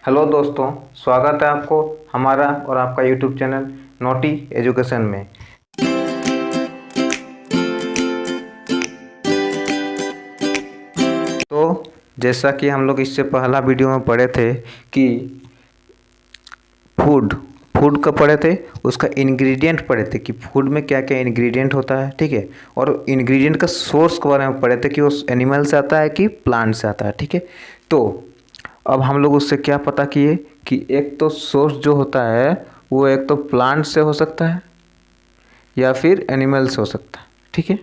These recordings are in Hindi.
हेलो दोस्तों, स्वागत है आपको हमारा और आपका यूट्यूब चैनल नोटी एजुकेशन में। तो जैसा कि हम लोग इससे पहला वीडियो में पढ़े थे कि फूड फूड का पढ़े थे, उसका इंग्रेडिएंट पढ़े थे कि फूड में क्या क्या इंग्रेडिएंट होता है, ठीक है। और इंग्रेडिएंट का सोर्स के बारे में पढ़े थे कि वो एनिमल से आता है कि प्लांट से आता है, ठीक है। तो अब हम लोग उससे क्या पता किए कि एक तो सोर्स जो होता है वो एक तो प्लांट से हो सकता है या फिर एनिमल से हो सकता है, ठीक है।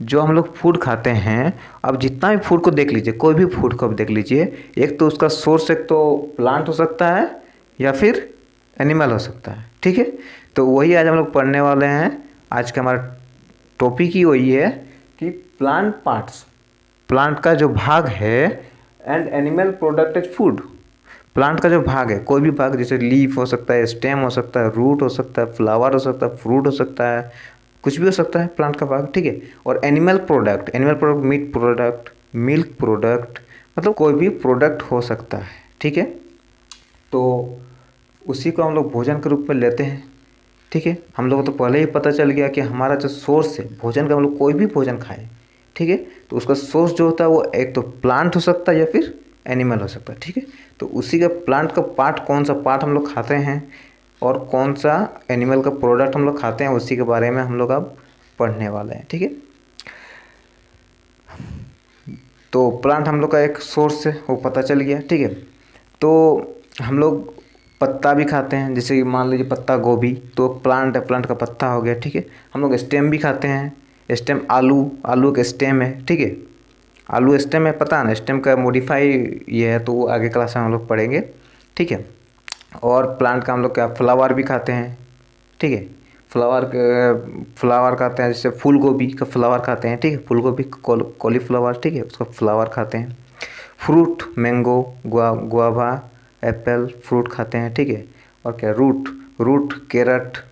जो हम लोग फूड खाते हैं, अब जितना भी फूड को देख लीजिए, कोई भी फूड को आप देख लीजिए, एक तो उसका सोर्स एक तो प्लांट हो सकता है या फिर एनिमल हो सकता है, ठीक है। तो वही आज हम लोग पढ़ने वाले हैं। आज का हमारा टॉपिक ही वही है कि प्लांट पार्ट्स, प्लांट का जो भाग है and animal product is food. Plant का जो भाग है, कोई भी भाग, जैसे लीफ हो सकता है, स्टेम हो सकता है, रूट हो सकता है, फ्लावर हो सकता है, फ्रूट हो सकता है, कुछ भी हो सकता है प्लांट का भाग, ठीक है। और animal product, meat product, milk product, मतलब कोई भी प्रोडक्ट हो सकता है, ठीक है। तो उसी को हम लोग भोजन के रूप में लेते हैं, ठीक है। हम लोग को तो पहले ही पता चल गया कि हमारा जो सोर्स है भोजन का, हम लोग कोई भी भोजन खाएं, ठीक है, तो उसका सोर्स जो होता है वो एक तो प्लांट हो सकता है या फिर एनिमल हो सकता है, ठीक है। तो उसी का प्लांट का पार्ट, कौन सा पार्ट हम लोग खाते हैं और कौन सा एनिमल का प्रोडक्ट हम लोग खाते हैं, उसी के बारे में हम लोग अब पढ़ने वाले हैं, ठीक है। तो प्लांट हम लोग का एक सोर्स है, वो पता चल गया, ठीक है। तो हम लोग पत्ता भी खाते हैं, जैसे कि मान लीजिए पत्ता गोभी, तो प्लांट है, प्लांट का पत्ता हो गया, ठीक है। हम लोग स्टेम भी खाते हैं, स्टेम आलू का स्टेम है, ठीक है। आलू स्टेम है, पता है ना, स्टेम का मॉडिफाई ये है, तो वो आगे क्लास में हम लोग पढ़ेंगे, ठीक है। और प्लांट का हम लोग क्या फ्लावर भी खाते हैं, ठीक है। फ्लावर खाते हैं, जैसे फूल गोभी का फ्लावर खाते हैं, ठीक है। फूल गोभी कॉलीफ्लावर, ठीक है, उसका फ्लावर खाते हैं। Fruit mango, guava, Apple fruit खाते हैं, ठीक है। और क्या रूट, कैरट,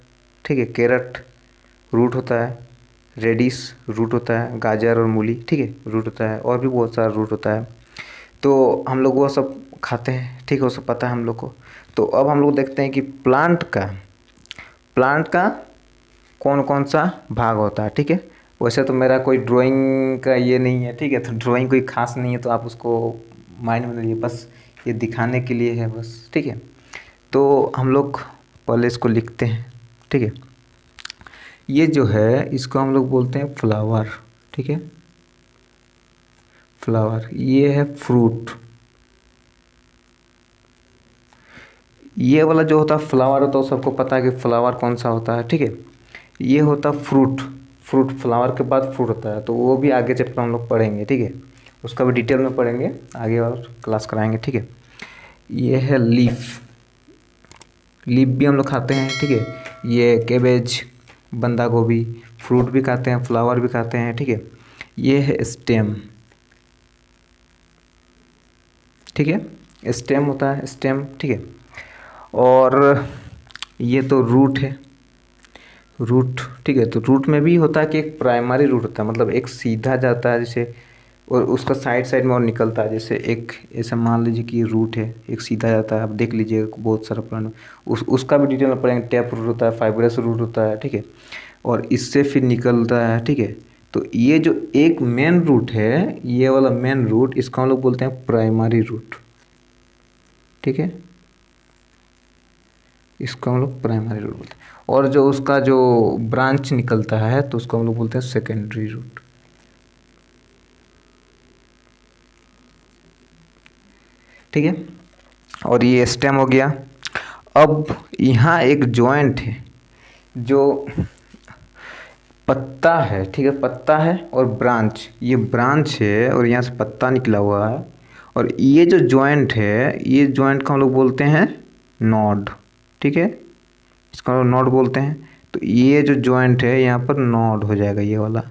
ठीक है, कैरट रूट होता है। रेडिश रूट होता है, गाजर और मूली, ठीक है, रूट होता है। और भी बहुत सारा रूट होता है, तो हम लोग वो सब खाते हैं, ठीक है, वो सब पता है हम लोग को। तो अब हम लोग देखते हैं कि प्लांट का कौन कौन सा भाग होता है, ठीक है। वैसे तो मेरा कोई ड्राइंग का ये नहीं है, ठीक है, तो ड्राइंग कोई खास नहीं है, तो आप उसको माइंड में लीजिए, बस ये दिखाने के लिए है बस, ठीक है। तो हम लोग पहले इसको लिखते हैं, ठीक है। ये जो है इसको हम लोग बोलते हैं फ्लावर, ठीक है, फ्लावर। ये है फ्रूट, ये वाला जो होता है फ्लावर, तो सबको पता है कि फ्लावर कौन सा होता है, ठीक है। ये होता फ्रूट, फ्लावर के बाद फ्रूट होता है, तो वो भी आगे चैप्टर हम लोग पढ़ेंगे, ठीक है। उसका भी डिटेल में पढ़ेंगे आगे और क्लास कराएंगे, ठीक है। ये है लीफ, लीफ भी हम लोग खाते हैं, ठीक है। ये कैबेज, बंदा गोभी, फ्रूट भी खाते हैं, फ्लावर भी खाते हैं, ठीक है। ये है स्टेम, ठीक है, स्टेम होता है, स्टेम, ठीक है। और ये तो रूट है, रूट, ठीक है। तो रूट में भी होता है कि एक प्राइमरी रूट होता है, मतलब एक सीधा जाता है जैसे, और उसका साइड साइड में और निकलता है, जैसे एक ऐसा मान लीजिए कि रूट है, एक सीधा जाता है, आप देख लीजिए बहुत सारा प्लांट, उसका भी डिटेल में पढ़ेंगे। टैप रूट होता है, फाइब्रस रूट होता है, ठीक है, और इससे फिर निकलता है, ठीक है। तो ये जो एक मेन रूट है, ये वाला मेन रूट, इसको हम लोग बोलते हैं प्राइमरी रूट, ठीक है, इसको हम लोग प्राइमरी रूट बोलते हैं। और जो उसका जो ब्रांच निकलता है, तो उसको हम लोग बोलते हैं सेकेंडरी रूट, ठीक है। और ये स्टेम हो गया। अब यहाँ एक जॉइंट है, जो पत्ता है, ठीक है, पत्ता है और ब्रांच, ये ब्रांच है और यहाँ से पत्ता निकला हुआ है, और ये जो जॉइंट है, ये जॉइंट को हम लोग बोलते हैं नोड, ठीक है, इसको हम लोग नोड बोलते हैं। तो ये जो जॉइंट है यहाँ पर नोड हो जाएगा, ये वाला,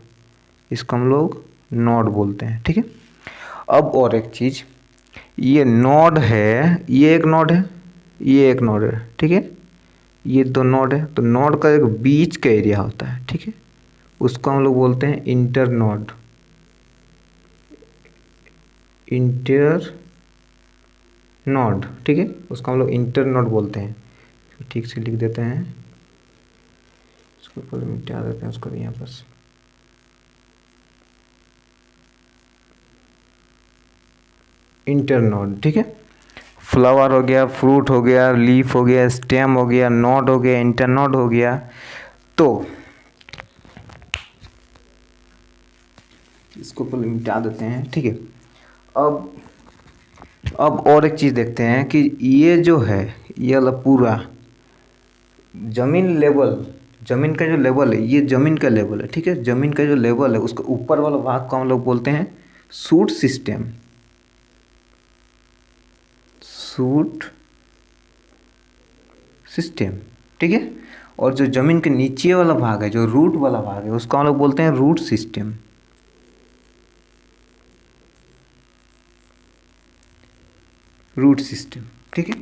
इसको हम लोग नोड बोलते हैं, ठीक है। अब और एक चीज़, ये नोड है, ये एक नोड है, ये एक नोड है, ठीक है, ये दो नोड है। तो नोड का एक बीच का एरिया होता है, ठीक है, उसको हम लोग बोलते हैं इंटर नोड, इंटर नोड, ठीक है, उसको हम लोग इंटर नोड बोलते हैं। ठीक से लिख देते हैं, इसको ऊपर मिटा देते हैं उसको यहाँ पर। इंटर नोड, ठीक है। फ्लावर हो गया, फ्रूट हो गया, लीफ हो गया, स्टेम हो गया, नोड हो गया, इंटर नोड हो गया। तो इसको ऊपर मिटा देते हैं, ठीक है। अब और एक चीज़ देखते हैं कि ये जो है, ये वाला पूरा जमीन का जो लेवल है, ये जमीन का लेवल है, ठीक है। जमीन का जो लेवल है उसके ऊपर वाला भाग को हम लोग बोलते हैं शूट सिस्टम। शूट सिस्टम, ठीक है। और जो जमीन के नीचे वाला भाग है, जो रूट वाला भाग है, उसको हम लोग बोलते हैं रूट सिस्टम। रूट सिस्टम, ठीक है।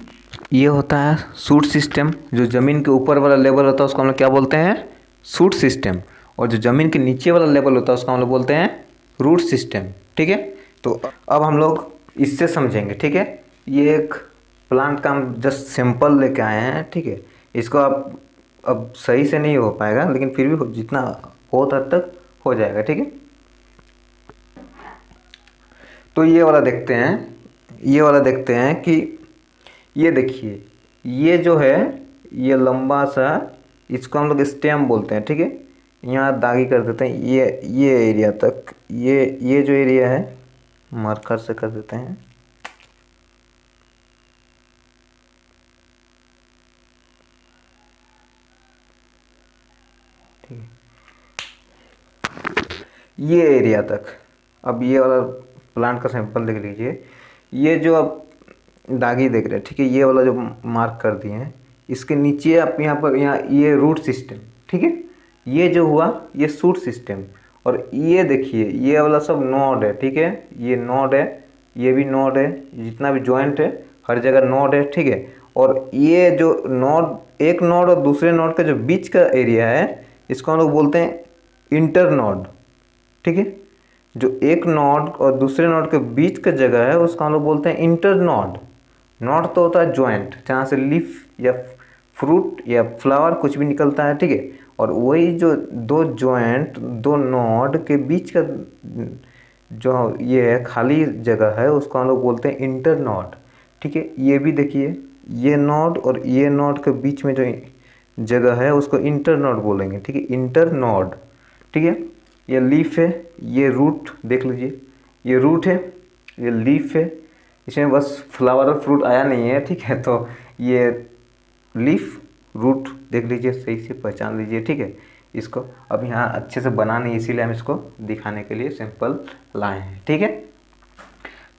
ये होता है शूट सिस्टम। जो ज़मीन के ऊपर वाला लेवल होता है उसको हम लोग क्या बोलते हैं, शूट सिस्टम। और जो ज़मीन के नीचे वाला लेवल होता है उसको हम लोग बोलते हैं रूट सिस्टम, ठीक है। तो अब हम लोग इससे समझेंगे, ठीक है। ये एक प्लांट का हम जस्ट सिंपल लेके आए हैं, ठीक है। इसको आप अब सही से नहीं हो पाएगा, लेकिन फिर भी जितना हो तब तक हो जाएगा, ठीक है। तो ये वाला देखते हैं कि ये देखिए, ये जो है, ये लंबा सा, इसको हम लोग स्टेम बोलते हैं, ठीक है। यहाँ दागी कर देते हैं, ये एरिया तक, ये जो एरिया है मार्कर से कर देते हैं, ठीक है, ये एरिया तक। अब ये वाला प्लांट का सैंपल देख लीजिए, ये जो आप दागी देख रहे हैं, ठीक है, ये वाला जो मार्क कर दिए हैं, इसके नीचे आप यहाँ पर, यहाँ ये रूट सिस्टम, ठीक है। ये जो हुआ ये शूट सिस्टम। और ये देखिए, ये वाला सब नोड है, ठीक है। ये नोड है, ये भी नोड है, जितना भी जॉइंट है हर जगह नोड है, ठीक है। और ये जो नोड, एक नोड और दूसरे नोड का जो बीच का एरिया है, इसको हम लोग बोलते हैं इंटर नोड, ठीक है। जो एक नोड और दूसरे नोड के बीच का जगह है उसको हम लोग बोलते हैं इंटर नोड। नोड तो होता है जॉइंट, जहाँ से लीफ या फ्रूट या फ्लावर कुछ भी निकलता है, ठीक है। और वही जो दो जॉइंट, दो नोड के बीच का जो ये है खाली जगह है, उसको हम लोग बोलते हैं इंटर नोड, ठीक है। ये भी देखिए, ये नोड और ये नोड के बीच में जो जगह है उसको इंटर नोड बोलेंगे, ठीक है, इंटर नोड, ठीक है। ये लीफ है, ये रूट देख लीजिए, ये रूट है, ये लीफ है, इसमें बस फ्लावर और फ्रूट आया नहीं है, ठीक है। तो ये लीफ रूट देख लीजिए, सही से पहचान लीजिए, ठीक है। इसको अब यहाँ अच्छे से बना नहीं, इसीलिए हम इसको दिखाने के लिए सिंपल लाए हैं, ठीक है।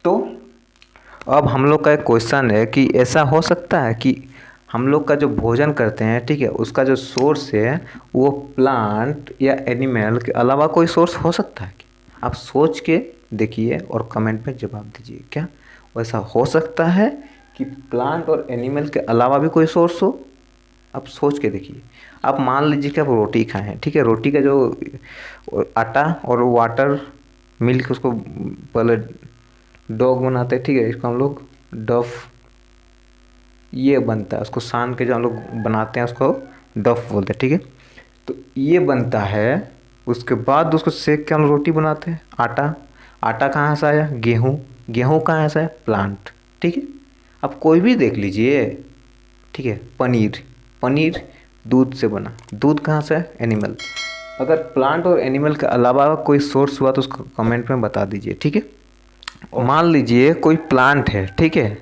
तो अब हम लोग का एक क्वेश्चन है कि ऐसा हो सकता है कि हम लोग का जो भोजन करते हैं, ठीक है, उसका जो सोर्स है वो प्लांट या एनिमल के अलावा कोई सोर्स हो सकता है? आप सोच के देखिए और कमेंट में जवाब दीजिए, क्या वैसा हो सकता है कि प्लांट और एनिमल के अलावा भी कोई सोर्स हो? आप सोच के देखिए। आप मान लीजिए कि आप रोटी खाएं हैं, ठीक है। रोटी का जो आटा और वाटर मिल्क, उसको पहले डो बनाते हैं, ठीक है। इसको हम लोग डफ, ये बनता है, उसको सान के जो हम लोग बनाते हैं उसको डफ बोलते हैं, ठीक है। तो ये बनता है, उसके बाद उसको सेक के हम रोटी बनाते हैं। आटा कहाँ से आया? गेहूँ कहाँ से आया? प्लांट, ठीक है। अब कोई भी देख लीजिए, ठीक है। पनीर दूध से बना, दूध कहाँ से है? एनिमल। अगर प्लांट और एनिमल के अलावा कोई सोर्स हुआ तो उसको कमेंट में बता दीजिए, ठीक है। और मान लीजिए कोई प्लांट है, ठीक है,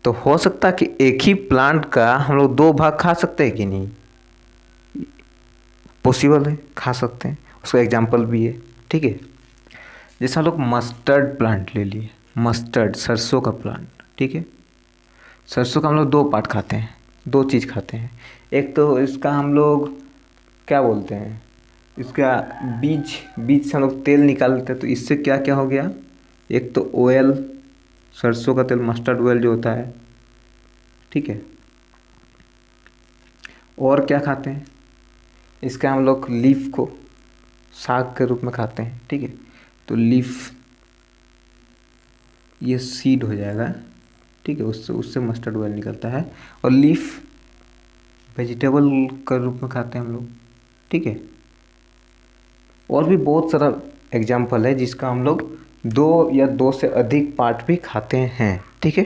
तो हो सकता है कि एक ही प्लांट का हम लोग दो भाग खा सकते हैं कि नहीं? पॉसिबल है, खा सकते हैं। उसका एग्जाम्पल भी है, ठीक है। जैसे हम लोग मस्टर्ड प्लांट ले लिए, मस्टर्ड सरसों का प्लांट, ठीक है। सरसों का हम लोग दो पार्ट खाते हैं, दो चीज़ खाते हैं। एक तो इसका हम लोग क्या बोलते हैं, इसका बीज से हम लोग तेल निकालते हैं। तो इससे क्या क्या हो गया, एक तो ऑयल, सरसों का तेल, मस्टर्ड ऑयल जो होता है, ठीक है। और क्या खाते हैं, इसका हम लोग लीफ को साग के रूप में खाते हैं, ठीक है। तो लीफ, ये सीड हो जाएगा, ठीक है, उससे उससे मस्टर्ड ऑयल निकलता है। और लीफ वेजिटेबल के रूप में खाते हैं हम लोग, ठीक है। और भी बहुत सारा एग्जाम्पल है जिसका हम लोग दो या दो से अधिक पार्ट भी खाते हैं, ठीक है।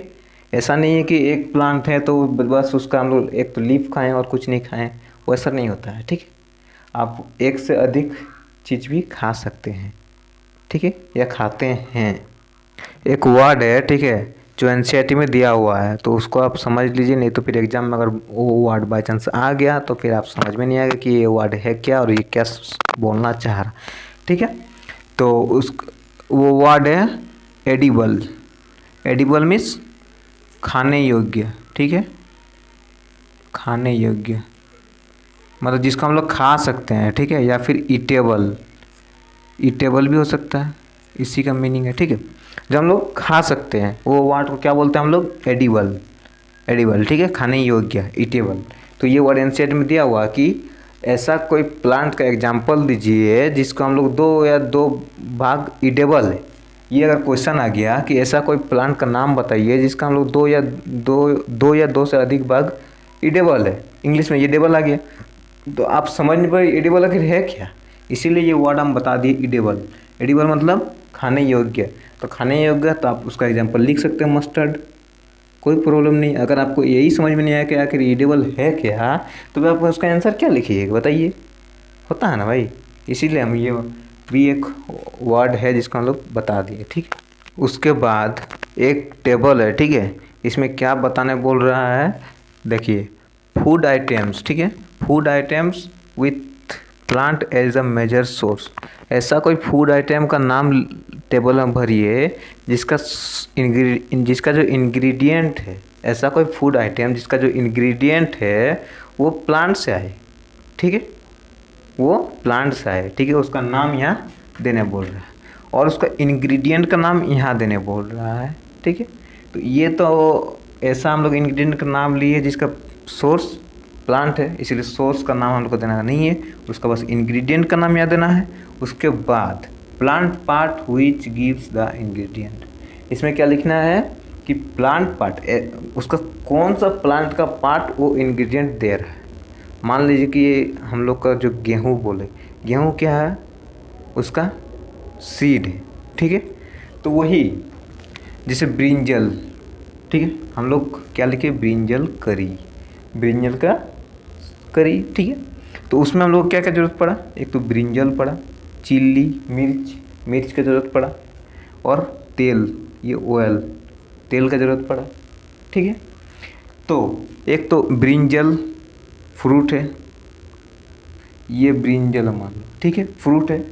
ऐसा नहीं है कि एक प्लांट है तो बस उसका हम लोग एक तो लीफ खाएं और कुछ नहीं खाएं, वैसा नहीं होता है, ठीक है। आप एक से अधिक चीज़ भी खा सकते हैं, ठीक है, या खाते हैं। एक वर्ड है, ठीक है, जो एनसीईआरटी में दिया हुआ है, तो उसको आप समझ लीजिए, नहीं तो फिर एग्जाम में अगर वो वर्ड बाई चांस आ गया तो फिर आप समझ में नहीं आएगा कि ये वर्ड है क्या और ये क्या बोलना चाह रहा, ठीक है। तो उस वो वर्ड है एडिबल। एडिबल मीन्स खाने योग्य, ठीक है, खाने योग्य मतलब जिसको हम लोग खा सकते हैं, ठीक है, या फिर ईटेबल, ईटेबल भी हो सकता है, इसी का मीनिंग है, ठीक है। जो हम लोग खा सकते हैं वो वर्ड को क्या बोलते हैं हम लोग, एडिबल। एडिबल, ठीक है, खाने योग्य, ईटेबल। तो ये वर्ड एनसीईआरटी में दिया हुआ कि ऐसा कोई प्लांट का एग्जाम्पल दीजिए जिसको हम लोग दो या दो भाग ईटेबल है। ये अगर क्वेश्चन आ गया कि ऐसा कोई प्लांट का नाम बताइए जिसका हम लोग दो या दो से अधिक भाग ईडेबल है, इंग्लिश में ईडेबल आ गया, तो आप समझ नहीं पाए एडिबल आखिर है क्या। इसीलिए ये वर्ड हम बता दिए एडिबल। एडिबल मतलब खाने योग्य, तो खाने योग्य तो आप उसका एग्जांपल लिख सकते हैं मस्टर्ड, कोई प्रॉब्लम नहीं। अगर आपको यही समझ में नहीं आया कि आखिर एडिबल है क्या, तो फिर आप उसका आंसर क्या लिखिएगा बताइए, होता है ना भाई। इसीलिए हम ये भी एक वर्ड है जिसको हम लोग बता दिए, ठीक है। उसके बाद एक टेबल है, ठीक है, इसमें क्या बताने बोल रहा है, देखिए, फूड आइटम्स, ठीक है, food items with plant as a major source. ऐसा कोई फूड आइटम का नाम टेबल में भरिए जिसका जो इंग्रेडिएंट है, ऐसा कोई फूड आइटम जिसका जो इंग्रेडिएंट है वो प्लांट से आए, ठीक है, वो प्लांट से आए, ठीक है, उसका नाम यहाँ देने बोल रहा है और उसका इंग्रेडिएंट का नाम यहाँ देने बोल रहा है, ठीक है। तो ये तो ऐसा हम लोग इंग्रेडिएंट का नाम लिए जिसका सोर्स प्लांट है, इसीलिए सोर्स का नाम हम लोग को देना नहीं है, उसका बस इंग्रेडिएंट का नाम याद देना है। उसके बाद plant part which gives the ingredient, इसमें क्या लिखना है कि प्लांट पार्ट, उसका कौन सा प्लांट का पार्ट वो इंग्रेडिएंट दे रहा है। मान लीजिए कि ये हम लोग का जो गेहूँ बोले, गेहूँ क्या है, उसका सीड है, ठीक है। तो वही जैसे ब्रिंजल, ठीक है, हम लोग क्या लिखे, ब्रिंजल करी, ब्रिंजल का करी, ठीक है। तो उसमें हम लोग क्या क्या ज़रूरत पड़ा, एक तो ब्रिंजल पड़ा, चिल्ली मिर्च का ज़रूरत पड़ा, और तेल, ये ऑयल, तेल का ज़रूरत पड़ा, ठीक है। तो एक तो ब्रिंजल फ्रूट है, ये ब्रिंजल मान लो, ठीक है, फ्रूट है।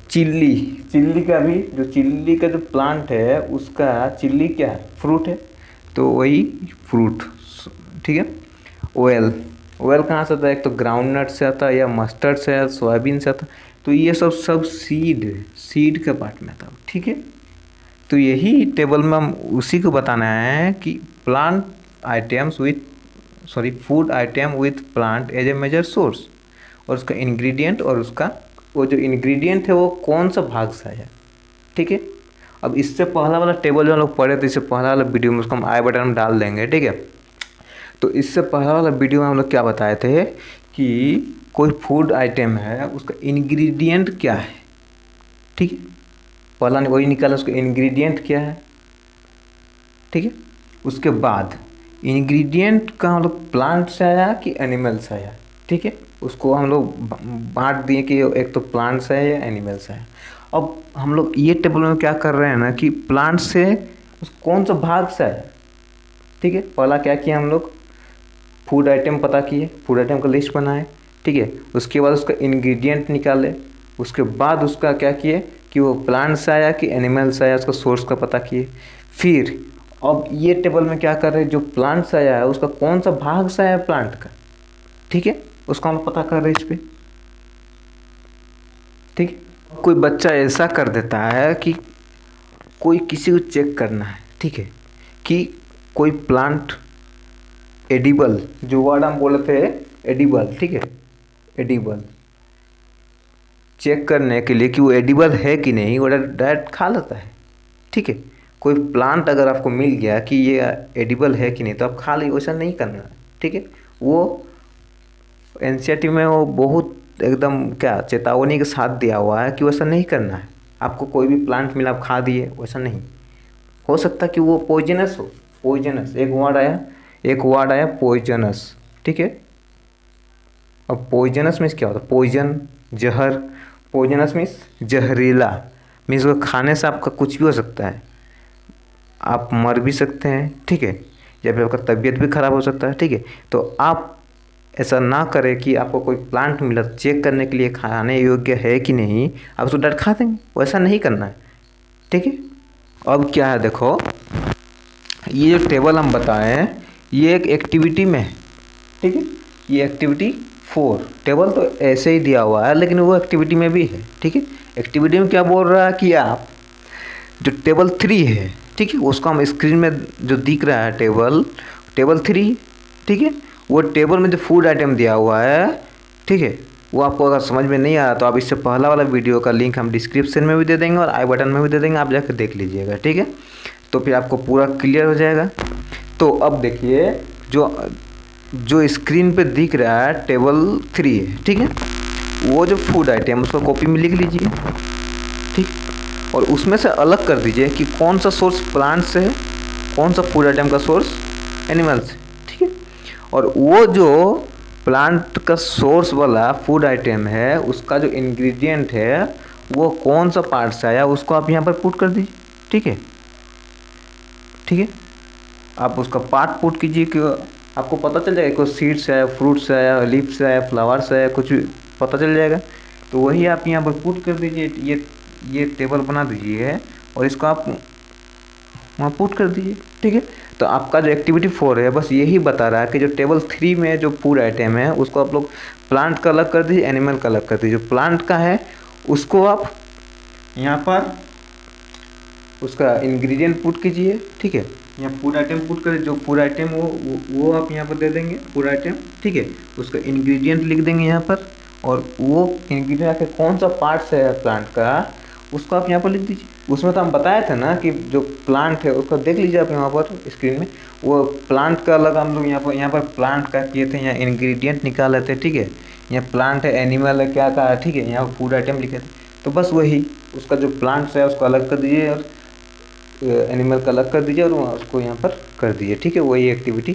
चिल्ली का भी, जो चिल्ली का जो प्लांट है उसका चिल्ली क्या है, फ्रूट है, तो वही फ्रूट, ठीक है। ऑयल कहाँ से आता है, एक तो ग्राउंडनट से आता है या मस्टर्ड से या सोयाबीन से आता है, तो ये सब सीड है, सीड के पार्ट में आता है, ठीक है। तो यही टेबल में हम उसी को बताना है कि plant items food item with plant as a major source, और उसका इंग्रेडिएंट और उसका वो जो इंग्रेडिएंट है वो कौन सा भाग से आया, ठीक है। अब इससे पहला वाला टेबल जो हम लोग पढ़े थे, इससे पहला वाला वीडियो में उसको हम आई बटन में डाल देंगे, ठीक है। तो इससे पहला वाला वीडियो में हम लोग क्या बताए थे कि कोई फूड आइटम है उसका इंग्रेडिएंट क्या है, ठीक है, पहला वही निकाला उसका इंग्रेडिएंट क्या है, ठीक है। उसके बाद इंग्रेडिएंट का हम लोग प्लांट से आया कि एनिमल से आया, ठीक है, उसको हम लोग बांट दिए कि एक तो प्लांट से है या एनिमल से है। अब हम लोग ये टेबल में क्या कर रहे हैं ना कि प्लांट से कौन सा भाग से आया, ठीक है। पहला क्या किया, हम लोग फूड आइटम पता किए, फूड आइटम का लिस्ट बनाए, ठीक है। उसके बाद उसका इंग्रेडिएंट निकाले, उसके बाद उसका क्या किए कि वो प्लांट से आया कि एनिमल से आया, उसका सोर्स का पता किए। फिर अब ये टेबल में क्या कर रहे हैं, जो प्लांट से आया है उसका कौन सा भाग से आया प्लांट का, ठीक है, उसका हम पता कर रहे हैं इस पर, ठीक है। कोई बच्चा ऐसा कर देता है कि कोई किसी को चेक करना है, ठीक है, कि कोई प्लांट एडिबल, जो वर्ड हम बोले थे एडिबल, ठीक है, एडिबल चेक करने के लिए कि वो एडिबल है कि नहीं, वो डायरेक्ट खा लेता है, ठीक है। कोई प्लांट अगर आपको मिल गया कि ये एडिबल है कि नहीं तो आप खा लीजिए, वैसा नहीं करना है, ठीक है। वो एनसीईआरटी में वो बहुत एकदम क्या चेतावनी के साथ दिया हुआ है कि वैसा नहीं करना है। आपको कोई भी प्लांट मिला आप खा दिए, वैसा नहीं। हो सकता है कि वो पॉइजनस हो, पॉइजनस एक वर्ड आया पॉइजनस, ठीक है। अब पॉइजनस मीन्स क्या होता है, पॉइजन जहर, पॉइजनस मीन्स जहरीला, मीन्स वो खाने से आपका कुछ भी हो सकता है, आप मर भी सकते हैं, ठीक है, या फिर आपका तबीयत भी खराब हो सकता है, ठीक है। तो आप ऐसा ना करें कि आपको कोई प्लांट मिला चेक करने के लिए खाने योग्य है कि नहीं, आप उसको डायरेक्ट खा देंगे, वैसा नहीं करना है, ठीक है। अब क्या है देखो, ये जो टेबल हम बताए हैं ये एक एक्टिविटी में है, ठीक है। ये एक्टिविटी 4 टेबल तो ऐसे ही दिया हुआ है, लेकिन वो एक्टिविटी में भी है, ठीक है। एक्टिविटी में क्या बोल रहा है कि आप जो टेबल 3 है, ठीक है, उसको हम स्क्रीन में जो दिख रहा है टेबल 3, ठीक है, वो टेबल में जो फूड आइटम दिया हुआ है, ठीक है, वो आपको अगर समझ में नहीं आ रहा तो आप इससे पहला वाला वीडियो का लिंक हम डिस्क्रिप्शन में भी दे देंगे और आई बटन में भी दे देंगे, आप जाकर देख लीजिएगा, ठीक है। तो फिर आपको पूरा क्लियर हो जाएगा। तो अब देखिए जो स्क्रीन पे दिख रहा है टेबल 3 है, ठीक है, वो जो फूड आइटम उसको कॉपी में लिख लीजिए, ठीक, और उसमें से अलग कर दीजिए कि कौन सा सोर्स प्लांट से है, कौन सा फूड आइटम का सोर्स एनिमल से, ठीक है। और वो जो प्लांट का सोर्स वाला फूड आइटम है उसका जो इंग्रेडिएंट है वो कौन सा पार्ट से आया उसको आप यहाँ पर पुट कर दीजिए, ठीक है, ठीक है। आप उसका पार्ट पुट कीजिए कि आपको पता चल जाएगा कोई सीड से आया, फ्रूट से आया, लीफ से आया, फ्लावर से आया, कुछ भी पता चल जाएगा। तो वही आप यहाँ पर पुट कर दीजिए, ये टेबल बना दीजिए और इसको आप वहाँ पुट कर दीजिए, ठीक है। तो आपका जो एक्टिविटी 4 है बस यही बता रहा है कि जो टेबल 3 में जो फूड आइटम है उसको आप लोग प्लांट का अलग कर दीजिए, एनिमल का अलग कर दीजिए। जो प्लांट का है उसको आप यहाँ पर उसका इंग्रेडिएंट पुट कीजिए, ठीक है, यहाँ फूड आइटम पुट करें, जो फूड आइटम वो आप यहाँ पर दे देंगे फूड आइटम, ठीक है, उसका इंग्रेडिएंट लिख देंगे यहाँ पर, और वो इंग्रेडिएंट आके कौन सा पार्ट है प्लांट का उसको आप यहाँ पर लिख दीजिए। उसमें तो हम बताए थे ना कि जो प्लांट है उसको देख लीजिए आप यहाँ पर स्क्रीन में, वो प्लांट का अलग हम लोग यहाँ पर प्लांट का किए थे, यहाँ इंग्रेडिएंट निकाले थे, ठीक है, यहाँ प्लांट है, एनिमल है, क्या कहा, ठीक है, यहाँ फूड आइटम लिखे थे। तो बस वही उसका जो प्लांट्स है उसको अलग कर दीजिए और एनिमल का अलग कर दीजिए और उसको यहाँ पर कर दीजिए, ठीक है। वही एक्टिविटी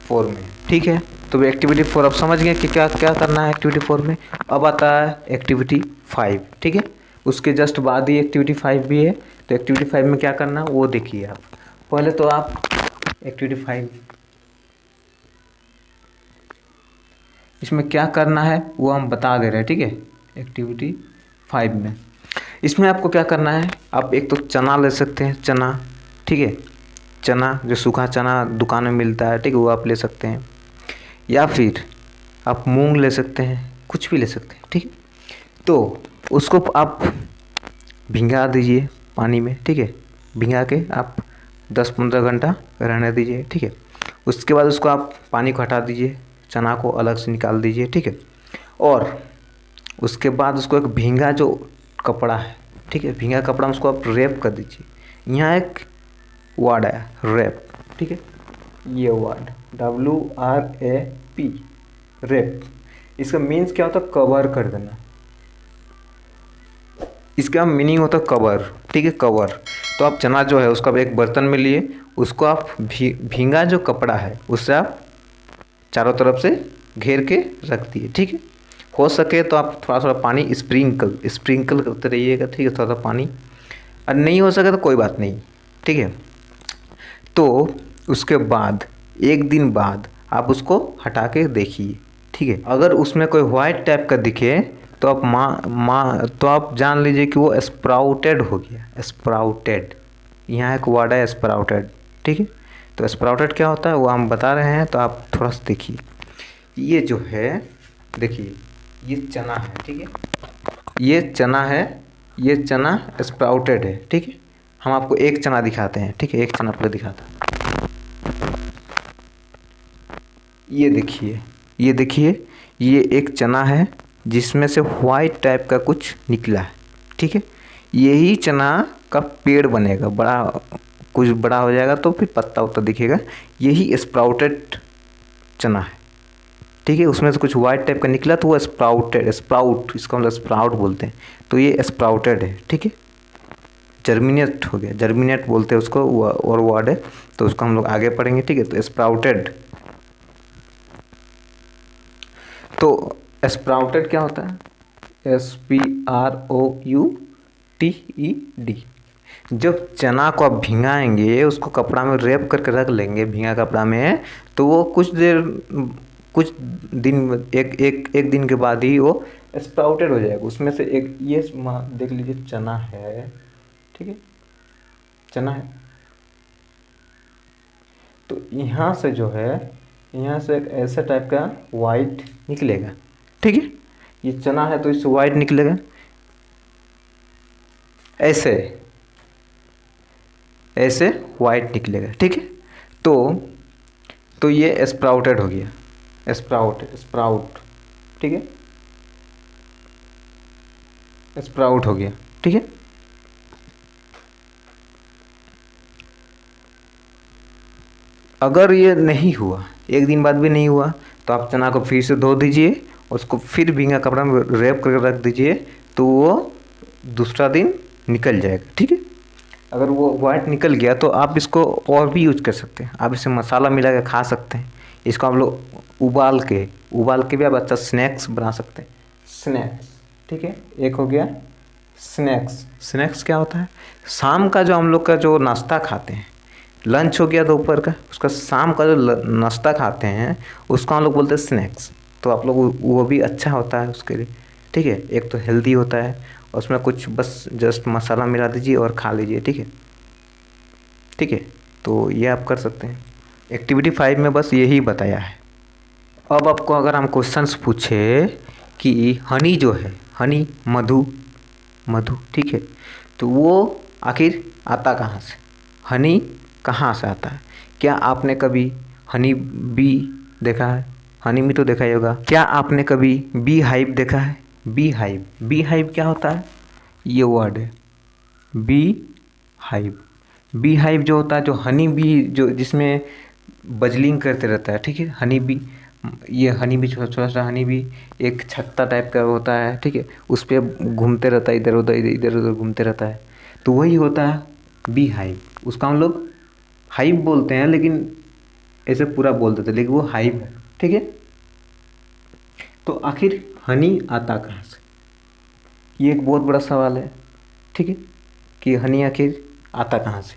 4 में, ठीक है। तो एक्टिविटी 4 अब समझ गए कि क्या क्या करना है एक्टिविटी 4 में। अब आता है एक्टिविटी 5, ठीक है, उसके जस्ट बाद ही एक्टिविटी 5 भी है। तो एक्टिविटी 5 में क्या करना है वो देखिए आप। पहले तो आप एक्टिविटी 5 इसमें क्या करना है वो हम बता दे रहे हैं, ठीक है। एक्टिविटी 5 में इसमें आपको क्या करना है, आप एक तो चना ले सकते हैं, चना, ठीक है, चना जो सूखा चना दुकान में मिलता है, ठीक है, वो आप ले सकते हैं, या फिर आप मूंग ले सकते हैं, कुछ भी ले सकते हैं, ठीक है। तो उसको आप भिंगा दीजिए पानी में, ठीक है, भिंगा के आप 10-15 घंटा रहने दीजिए, ठीक है। उसके बाद उसको आप पानी को हटा दीजिए, चना को अलग से निकाल दीजिए, ठीक है। और उसके बाद उसको एक भींगा जो कपड़ा है, ठीक है, भींगा कपड़ा में उसको आप रैप कर दीजिए। यहाँ एक वर्ड आया रैप, ठीक है, ये वर्ड WRAP रैप, इसका मीन्स क्या होता है, कवर कर देना, इसका मीनिंग होता है कवर, ठीक है, कवर। तो आप चना जो है उसको आप एक बर्तन में लिए, उसको आप भींगा जो कपड़ा है उससे आप चारों तरफ से घेर के रख दिए, ठीक है। हो सके तो आप थोड़ा थोड़ा पानी स्प्रिंकल करते रहिएगा, ठीक है, थोड़ा सा पानी, और नहीं हो सके तो कोई बात नहीं, ठीक है। तो उसके बाद एक दिन बाद आप उसको हटा के देखिए, ठीक है। अगर उसमें कोई वाइट टाइप का दिखे तो आप तो आप जान लीजिए कि वो स्प्राउटेड हो गया, स्प्राउटेड, यहाँ एक वर्ड है स्प्राउटेड, ठीक है। तो स्प्राउटेड क्या होता है वो हम बता रहे हैं, तो आप थोड़ा सा देखिए। ये जो है देखिए ये चना है, ठीक है, ये चना है, ये चना स्प्राउटेड है, ठीक है। हम आपको एक चना दिखाते हैं, ठीक है, एक चना पहले दिखाता है। ये देखिए, ये देखिए, ये एक चना है जिसमें से वाइट टाइप का कुछ निकला है, ठीक है। यही चना का पेड़ बनेगा, बड़ा कुछ बड़ा हो जाएगा तो फिर पत्ता उत्ता दिखेगा, यही स्प्राउटेड चना है, ठीक है। उसमें से कुछ वाइट टाइप का निकला तो वो स्प्राउटेड, स्प्राउट, इसको हम लोग स्प्राउट बोलते हैं, तो ये स्प्राउटेड है, ठीक है। जर्मिनेट हो गया, जर्मिनेट बोलते हैं उसको, और वर्ड है, तो उसको हम लोग आगे पढ़ेंगे, ठीक है। तो स्प्राउटेड, तो स्प्राउटेड क्या होता है, SPROUTED। जब चना को आप भिंगाएंगे, उसको कपड़ा में रैप करके रख लेंगे, भींगा कपड़ा में, तो वो कुछ दिन, एक दिन के बाद ही वो स्प्राउटेड हो जाएगा। उसमें से एक ये देख लीजिए चना है, ठीक है, चना है। तो यहाँ से जो है, यहाँ से एक ऐसा टाइप का वाइट निकलेगा, ठीक है। ये चना है तो इससे वाइट निकलेगा, ऐसे ऐसे वाइट निकलेगा, ठीक है। तो ये स्प्राउटेड हो गया, स्प्राउट, ठीक है, स्प्राउट हो गया, ठीक है। अगर ये नहीं हुआ, एक दिन बाद भी नहीं हुआ, तो आप चना को फिर से धो दीजिए, उसको फिर भींगा कपड़ा में रैप करके रख दीजिए, तो वो दूसरा दिन निकल जाएगा, ठीक है। अगर वो वाइट निकल गया तो आप इसको और भी यूज कर सकते हैं, आप इसे मसाला मिला के खा सकते हैं। इसको आप लोग उबाल के भी आप अच्छा स्नैक्स बना सकते हैं, स्नैक्स, ठीक है। एक हो गया स्नैक्स क्या होता है, शाम का जो हम लोग का जो नाश्ता खाते हैं, लंच हो गया दोपहर का, उसका शाम का जो नाश्ता खाते हैं उसको हम लोग बोलते हैं स्नैक्स। तो आप लोग वो भी अच्छा होता है उसके लिए, ठीक है। एक तो हेल्दी होता है, उसमें कुछ बस जस्ट मसाला मिला दीजिए और खा लीजिए, ठीक है, ठीक है। तो ये आप कर सकते हैं। एक्टिविटी 5 में बस यही बताया है। अब आपको अगर हम क्वेश्चंस पूछे कि हनी जो है, हनी मधु, ठीक है, तो वो आखिर आता कहाँ से, हनी कहाँ से आता है। क्या आपने कभी हनी बी देखा है, हनी बी तो देखा ही होगा। क्या आपने कभी बी हाइव देखा है, बी हाइव क्या होता है, ये वर्ड है बी हाइव जो होता है, जो हनी बी, जो जिसमें बजलिंग करते रहता है, ठीक है, हनी बी, ये हनी बी छोटा छोटा हनी बी एक छत्ता टाइप का होता है, ठीक है, उस पर घूमते रहता है, इधर उधर घूमते रहता है, तो वही होता है बी हाइव। उसका हम लोग हाइव बोलते हैं, लेकिन ऐसे पूरा बोल देते, लेकिन वो हाइव है, ठीक है। तो आखिर हनी आता कहाँ से, ये एक बहुत बड़ा सवाल है, ठीक है, कि हनी आखिर आता कहाँ से।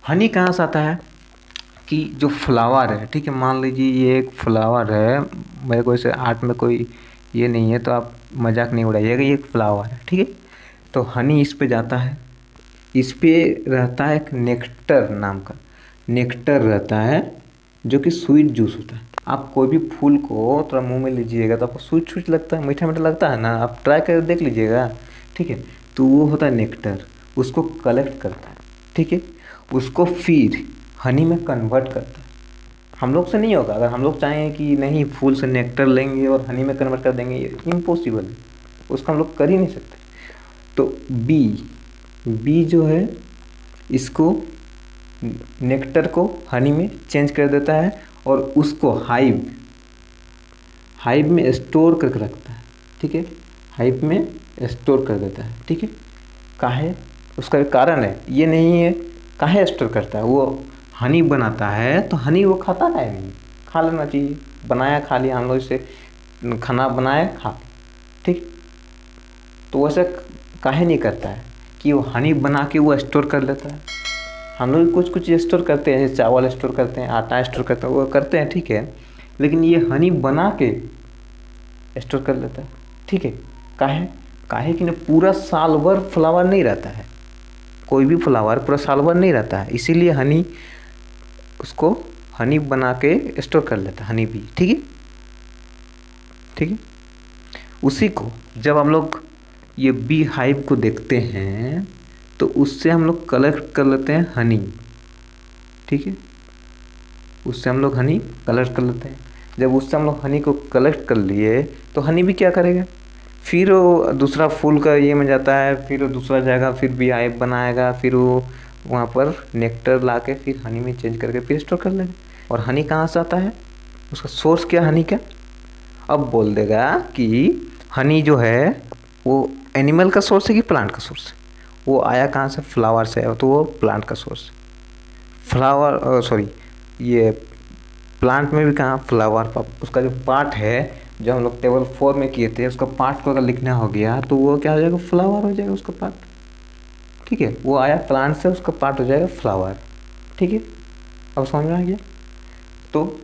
हनी कहाँ से आता है कि जो फ्लावर है, ठीक है, मान लीजिए ये एक फ्लावर है, मेरे को इसे आर्ट में कोई ये नहीं है तो आप मजाक नहीं उड़ाइएगा, ये एक फ्लावर है, ठीक है। तो हनी इस पे जाता है, इस पे रहता है एक नेक्टर नाम का, नेक्टर रहता है जो कि स्वीट जूस होता है। आप कोई भी फूल को थोड़ा मुंह में लीजिएगा तो आपको स्वीट लगता है, मीठा लगता है ना, आप ट्राई कर देख लीजिएगा, ठीक है। तो वो होता है नेक्टर, उसको कलेक्ट करता है, ठीक है, उसको फिर हनी में कन्वर्ट करता है। हम लोग से नहीं होगा, अगर हम लोग चाहें कि नहीं फूल से नेक्टर लेंगे और हनी में कन्वर्ट कर देंगे, ये इम्पॉसिबल है, उसको हम लोग कर ही नहीं सकते। तो बी जो है, इसको नेक्टर को हनी में चेंज कर देता है और उसको हाइव में स्टोर करके रखता है, ठीक है, हाइव में स्टोर कर देता है, ठीक है। काहे, उसका एक कारण है, ये नहीं है काहे स्टोर करता है, वो हनी बनाता है तो हनी वो खाता है नहीं, खा लेना चाहिए, बनाया खा लिया, हम लोग इसे खाना बनाया खा, ठीक। तो वैसे काहे नहीं करता है कि वो हनी बना के वो स्टोर कर लेता है। हम लोग कुछ स्टोर करते हैं, जैसे चावल स्टोर करते हैं, आटा स्टोर करते हैं, वो करते हैं, ठीक है, लेकिन ये हनी बना के स्टोर कर लेता है, ठीक है। काहे कि ना पूरा साल भर फ्लावर नहीं रहता है, कोई भी फ्लावर पूरा साल भर नहीं रहता है, इसीलिए हनी उसको हनी बना के स्टोर कर लेता है, हनी भी, ठीक है, ठीक है। उसी को जब हम लोग ये बी हाइव को देखते हैं तो उससे हम लोग कलेक्ट कर लेते हैं हनी, ठीक है, उससे हम लोग हनी कलेक्ट कर लेते हैं। जब उससे हम लोग हनी को कलेक्ट कर लिए तो हनी भी क्या करेगा, फिर वो दूसरा फूल का ये में जाता है, फिर वो दूसरा जाएगा, फिर बी हाइव बनाएगा, फिर वो वहाँ पर नेक्टर ला के फिर हनी में चेंज करके फिर स्टोर कर लेंगे। और हनी कहाँ से आता है, उसका सोर्स क्या हनी का। अब बोल देगा कि हनी जो है वो एनिमल का सोर्स है कि प्लांट का सोर्स है। वो आया कहाँ से, फ्लावर से, तो वो प्लांट का सोर्स है। फ्लावर सॉरी ये प्लांट में भी कहाँ फ्लावर, उसका जो पार्ट है जो हम लोग टेबल 4 में किए थे, उसका पार्ट को अगर लिखना हो गया तो वो क्या हो जाएगा, फ्लावर हो जाएगा उसका पार्ट। ठीक है, वो आया प्लांट से, उसका पार्ट हो जाएगा फ्लावर। ठीक है, अब समझ में आ गया। तो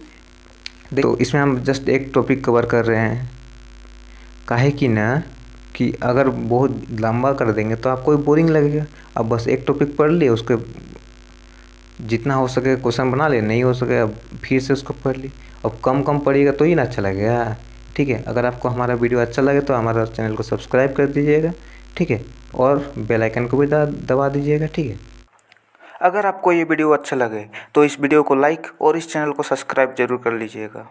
देखो इसमें हम जस्ट एक टॉपिक कवर कर रहे हैं, काहे कि ना कि अगर बहुत लंबा कर देंगे तो आपको बोरिंग लगेगा। अब बस एक टॉपिक पढ़ लिए, उसके जितना हो सके क्वेश्चन बना ले, नहीं हो सके अब फिर से उसको पढ़ ली। अब कम कम पढ़िएगा तो ही ना अच्छा लगेगा। ठीक है, अगर आपको हमारा वीडियो अच्छा लगे तो हमारा चैनल को सब्सक्राइब कर दीजिएगा। ठीक है, और बेल आइकन को भी दबा दीजिएगा। ठीक है, अगर आपको ये वीडियो अच्छा लगे तो इस वीडियो को लाइक और इस चैनल को सब्सक्राइब जरूर कर लीजिएगा।